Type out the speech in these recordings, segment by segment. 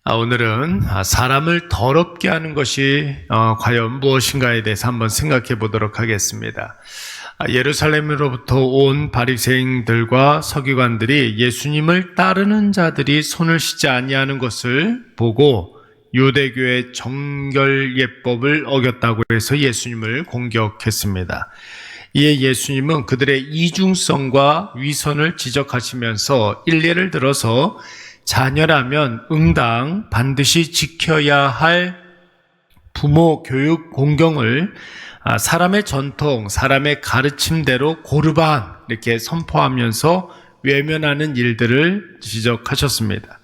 오늘은 사람을 더럽게 하는 것이 과연 무엇인가에 대해서 한번 생각해 보도록 하겠습니다. 예루살렘으로부터 온 바리새인들과 서기관들이 예수님을 따르는 자들이 손을 씻지 아니하는 것을 보고 유대교의 정결예법을 어겼다고 해서 예수님을 공격했습니다. 이에 예수님은 그들의 이중성과 위선을 지적하시면서 일례를 들어서 자녀라면 응당 반드시 지켜야 할 부모 교육 공경을 사람의 전통, 사람의 가르침대로 고르반 이렇게 선포하면서 외면하는 일들을 지적하셨습니다.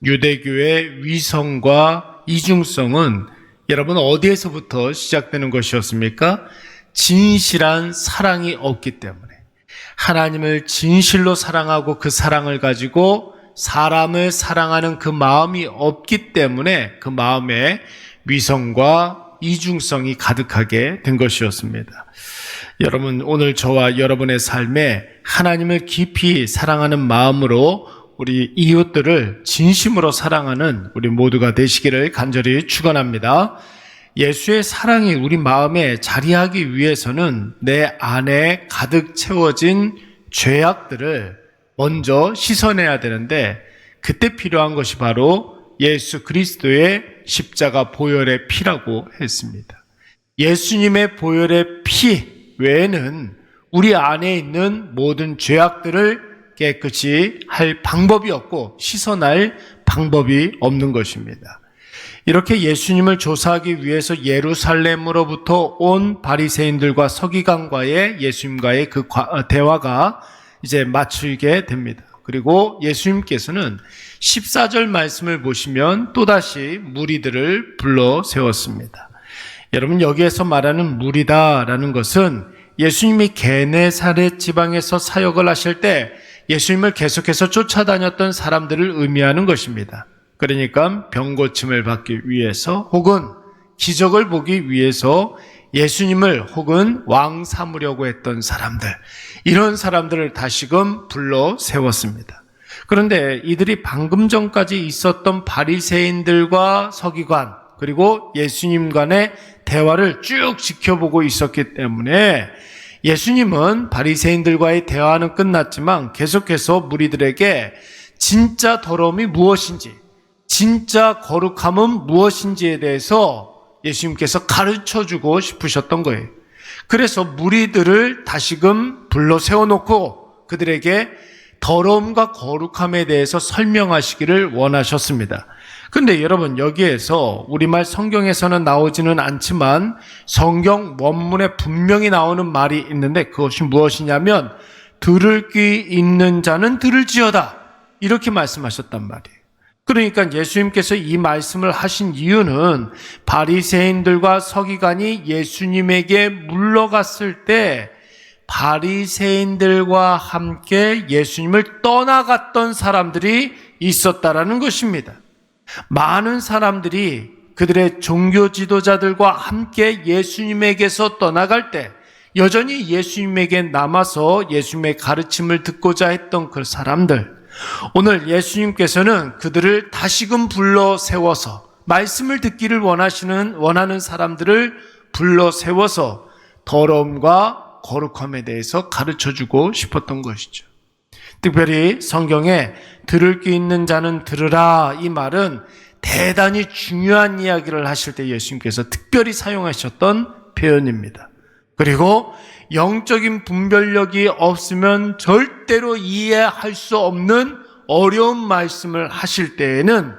유대교의 위성과 이중성은 여러분 어디에서부터 시작되는 것이었습니까? 진실한 사랑이 없기 때문에, 하나님을 진실로 사랑하고 그 사랑을 가지고 사람을 사랑하는 그 마음이 없기 때문에 그 마음에 위성과 이중성이 가득하게 된 것이었습니다. 여러분, 오늘 저와 여러분의 삶에 하나님을 깊이 사랑하는 마음으로 우리 이웃들을 진심으로 사랑하는 우리 모두가 되시기를 간절히 축원합니다. 예수의 사랑이 우리 마음에 자리하기 위해서는 내 안에 가득 채워진 죄악들을 먼저 씻어내야 되는데, 그때 필요한 것이 바로 예수 그리스도의 십자가 보혈의 피라고 했습니다. 예수님의 보혈의 피 외에는 우리 안에 있는 모든 죄악들을 깨끗이 할 방법이 없고 씻어낼 방법이 없는 것입니다. 이렇게 예수님을 조사하기 위해서 예루살렘으로부터 온 바리새인들과 서기관과의 예수님과의 그 대화가 이제 마치게 됩니다. 그리고 예수님께서는 14절 말씀을 보시면 또다시 무리들을 불러 세웠습니다. 여러분, 여기에서 말하는 무리다라는 것은 예수님이 게네사렛 지방에서 사역을 하실 때 예수님을 계속해서 쫓아다녔던 사람들을 의미하는 것입니다. 그러니까 병고침을 받기 위해서 혹은 기적을 보기 위해서 예수님을 혹은 왕 삼으려고 했던 사람들, 이런 사람들을 다시금 불러 세웠습니다. 그런데 이들이 방금 전까지 있었던 바리새인들과 서기관 그리고 예수님 간의 대화를 쭉 지켜보고 있었기 때문에 예수님은 바리새인들과의 대화는 끝났지만 계속해서 무리들에게 진짜 더러움이 무엇인지, 진짜 거룩함은 무엇인지에 대해서 예수님께서 가르쳐주고 싶으셨던 거예요. 그래서 무리들을 다시금 불러 세워놓고 그들에게 더러움과 거룩함에 대해서 설명하시기를 원하셨습니다. 근데 여러분, 여기에서 우리말 성경에서는 나오지는 않지만 성경 원문에 분명히 나오는 말이 있는데, 그것이 무엇이냐면 들을 귀 있는 자는 들을지어다, 이렇게 말씀하셨단 말이에요. 그러니까 예수님께서 이 말씀을 하신 이유는 바리새인들과 서기관이 예수님에게 물러갔을 때 바리새인들과 함께 예수님을 떠나갔던 사람들이 있었다라는 것입니다. 많은 사람들이 그들의 종교 지도자들과 함께 예수님에게서 떠나갈 때 여전히 예수님에게 남아서 예수님의 가르침을 듣고자 했던 그 사람들, 오늘 예수님께서는 그들을 다시금 불러 세워서 말씀을 듣기를 원하는 사람들을 불러 세워서 더러움과 거룩함에 대해서 가르쳐주고 싶었던 것이죠. 특별히 성경에 들을 귀 있는 자는 들으라, 이 말은 대단히 중요한 이야기를 하실 때 예수님께서 특별히 사용하셨던 표현입니다. 그리고 영적인 분별력이 없으면 절대로 이해할 수 없는 어려운 말씀을 하실 때에는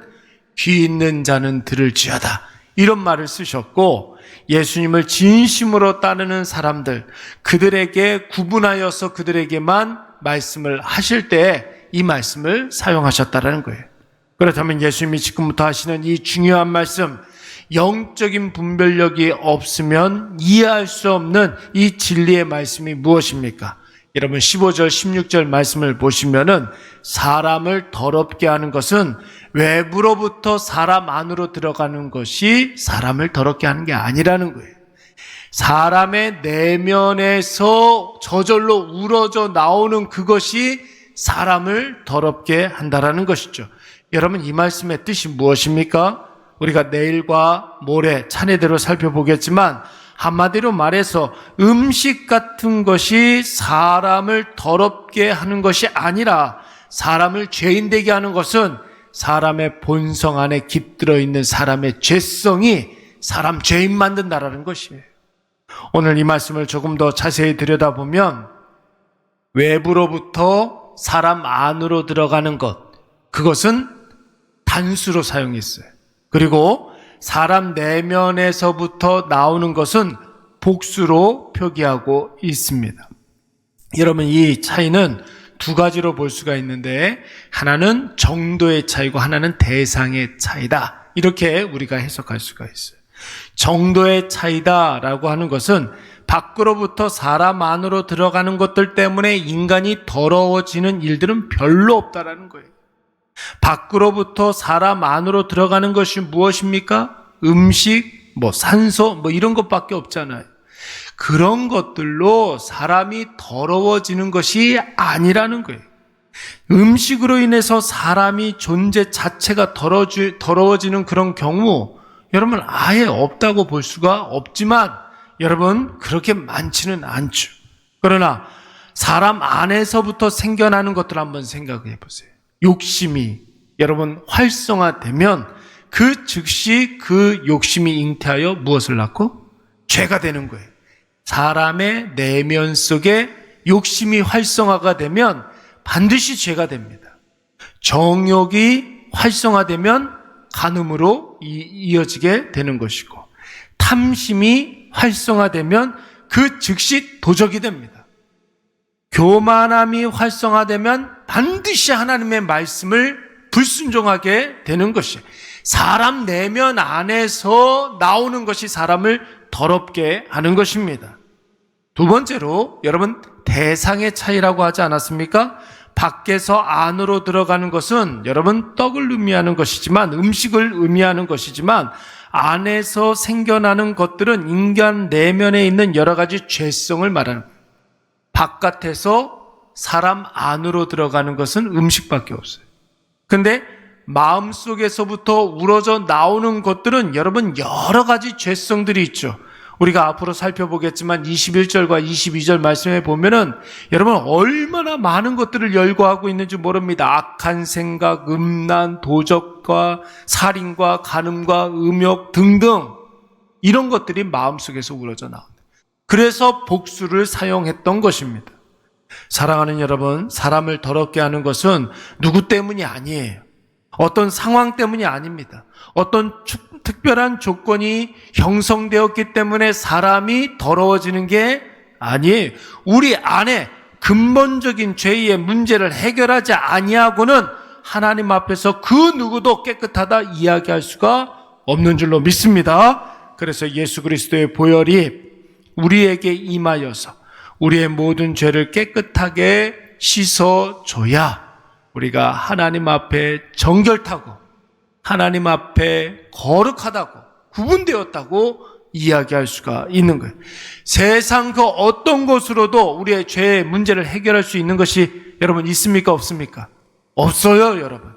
귀 있는 자는 들을지어다, 이런 말을 쓰셨고, 예수님을 진심으로 따르는 사람들, 그들에게 구분하여서 그들에게만 말씀을 하실 때 이 말씀을 사용하셨다는 거예요. 그렇다면 예수님이 지금부터 하시는 이 중요한 말씀, 영적인 분별력이 없으면 이해할 수 없는 이 진리의 말씀이 무엇입니까? 여러분, 15절 16절 말씀을 보시면은 사람을 더럽게 하는 것은 외부로부터 사람 안으로 들어가는 것이 사람을 더럽게 하는 게 아니라는 거예요. 사람의 내면에서 저절로 우러져 나오는 그것이 사람을 더럽게 한다라는 것이죠. 여러분, 이 말씀의 뜻이 무엇입니까? 우리가 내일과 모레 차례대로 살펴보겠지만 한마디로 말해서 음식 같은 것이 사람을 더럽게 하는 것이 아니라 사람을 죄인되게 하는 것은 사람의 본성 안에 깃들어 있는 사람의 죄성이 사람 죄인 만든다라는 것이에요. 오늘 이 말씀을 조금 더 자세히 들여다보면 외부로부터 사람 안으로 들어가는 것, 그것은 단수로 사용했어요. 그리고 사람 내면에서부터 나오는 것은 복수로 표기하고 있습니다. 여러분, 이 차이는 두 가지로 볼 수가 있는데 하나는 정도의 차이고 하나는 대상의 차이다. 이렇게 우리가 해석할 수가 있어요. 정도의 차이다라고 하는 것은 밖으로부터 사람 안으로 들어가는 것들 때문에 인간이 더러워지는 일들은 별로 없다라는 거예요. 밖으로부터 사람 안으로 들어가는 것이 무엇입니까? 음식, 산소, 이런 것밖에 없잖아요. 그런 것들로 사람이 더러워지는 것이 아니라는 거예요. 음식으로 인해서 사람이 존재 자체가 더러워지는 그런 경우 여러분 아예 없다고 볼 수가 없지만 여러분 그렇게 많지는 않죠. 그러나 사람 안에서부터 생겨나는 것들 한번 생각해 보세요. 욕심이 여러분 활성화되면 그 즉시 그 욕심이 잉태하여 무엇을 낳고? 죄가 되는 거예요. 사람의 내면 속에 욕심이 활성화가 되면 반드시 죄가 됩니다. 정욕이 활성화되면 간음으로 이어지게 되는 것이고, 탐심이 활성화되면 그 즉시 도적이 됩니다. 교만함이 활성화되면 반드시 하나님의 말씀을 불순종하게 되는 것이에요. 사람 내면 안에서 나오는 것이 사람을 더럽게 하는 것입니다. 두 번째로 여러분 대상의 차이라고 하지 않았습니까? 밖에서 안으로 들어가는 것은 여러분 떡을 의미하는 것이지만, 음식을 의미하는 것이지만, 안에서 생겨나는 것들은 인간 내면에 있는 여러 가지 죄성을 말하는 거예요. 바깥에서 사람 안으로 들어가는 것은 음식밖에 없어요. 근데 마음속에서부터 우러져 나오는 것들은 여러분 여러 가지 죄성들이 있죠. 우리가 앞으로 살펴보겠지만 21절과 22절 말씀에 보면은 여러분 얼마나 많은 것들을 열거하고 있는지 모릅니다. 악한 생각, 음란, 도적과 살인과 간음과 음욕 등등 이런 것들이 마음속에서 우러져 나옵니다. 그래서 복수를 사용했던 것입니다. 사랑하는 여러분, 사람을 더럽게 하는 것은 누구 때문이 아니에요. 어떤 상황 때문이 아닙니다. 어떤 특별한 조건이 형성되었기 때문에 사람이 더러워지는 게 아니에요. 우리 안에 근본적인 죄의 문제를 해결하지 아니하고는 하나님 앞에서 그 누구도 깨끗하다 이야기할 수가 없는 줄로 믿습니다. 그래서 예수 그리스도의 보혈이 우리에게 임하여서 우리의 모든 죄를 깨끗하게 씻어줘야 우리가 하나님 앞에 정결타고 하나님 앞에 거룩하다고 구분되었다고 이야기할 수가 있는 거예요. 세상 그 어떤 것으로도 우리의 죄의 문제를 해결할 수 있는 것이 여러분 있습니까? 없습니까? 없어요, 여러분.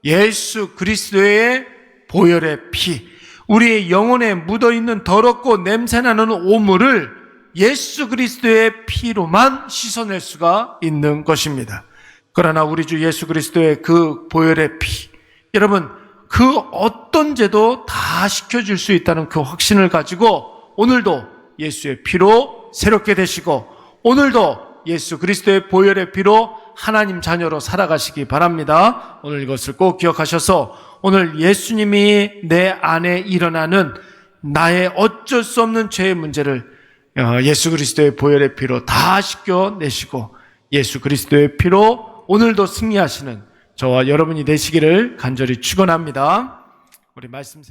예수 그리스도의 보혈의 피, 우리의 영혼에 묻어있는 더럽고 냄새나는 오물을 예수 그리스도의 피로만 씻어낼 수가 있는 것입니다. 그러나 우리 주 예수 그리스도의 그 보혈의 피, 여러분 그 어떤 죄도 다 씻겨줄 수 있다는 그 확신을 가지고 오늘도 예수의 피로 새롭게 되시고 오늘도 예수 그리스도의 보혈의 피로 하나님 자녀로 살아가시기 바랍니다. 오늘 이것을 꼭 기억하셔서 오늘 예수님이 내 안에 일어나는 나의 어쩔 수 없는 죄의 문제를 예수 그리스도의 보혈의 피로 다 씻겨내시고 예수 그리스도의 피로 오늘도 승리하시는 저와 여러분이 되시기를 간절히 축원합니다. 우리 말씀